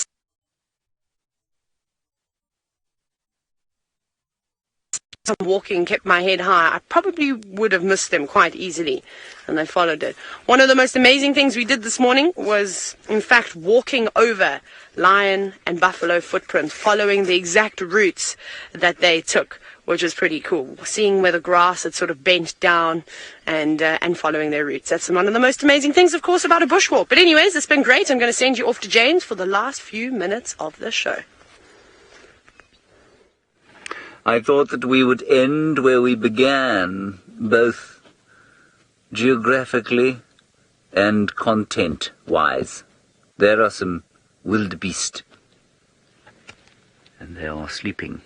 walking kept my head high, I probably would have missed them quite easily, and they followed it. One of the most amazing things we did this morning was, in fact, walking over lion and buffalo footprints, following the exact routes that they took. which is pretty cool. Seeing where the grass had sort of bent down and following their roots. That's one of the most amazing things, of course, about a bushwalk. But anyways, it's been great. I'm going to send you off to James for the last few minutes of the show. I thought that we would end where we began, both geographically and content-wise. There are some wildebeest, and they are sleeping.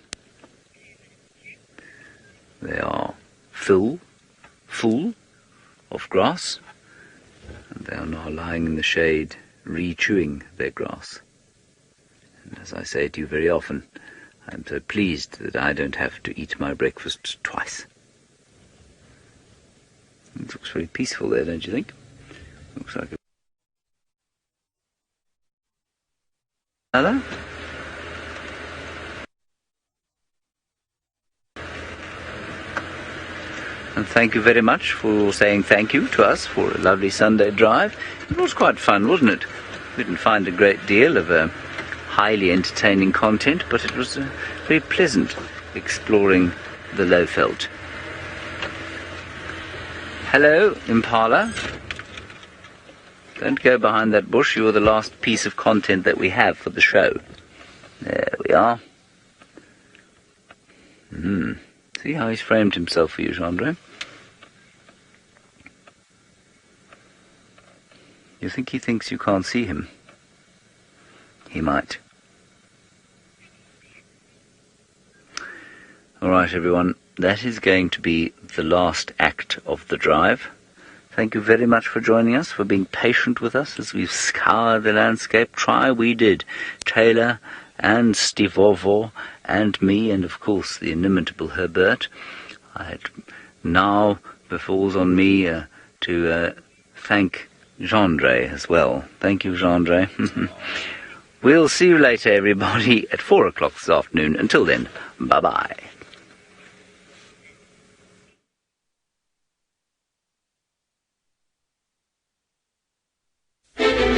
They are full of grass, and they are now lying in the shade, re-chewing their grass. And as I say to you very often, I'm so pleased that I don't have to eat my breakfast twice. It looks very peaceful there, don't you think? Looks like another. And thank you very much for saying thank you to us for a lovely Sunday drive. It was quite fun, wasn't it? We didn't find a great deal of highly entertaining content, but it was very pleasant exploring the Lowveld. Hello, Impala. Don't go behind that bush. You're the last piece of content that we have for the show. There we are. See how he's framed himself for you, Chandra? You think he thinks you can't see him? He might. All right, everyone. That is going to be the last act of the drive. Thank you very much for joining us, for being patient with us as we've scoured the landscape. Try we did. Taylor and Stivovo and me, and of course the inimitable Herbert. Now befalls on me to thank Gendre as well. Thank you, Gendre. We'll see you later, everybody, at 4 o'clock this afternoon. Until then, bye-bye.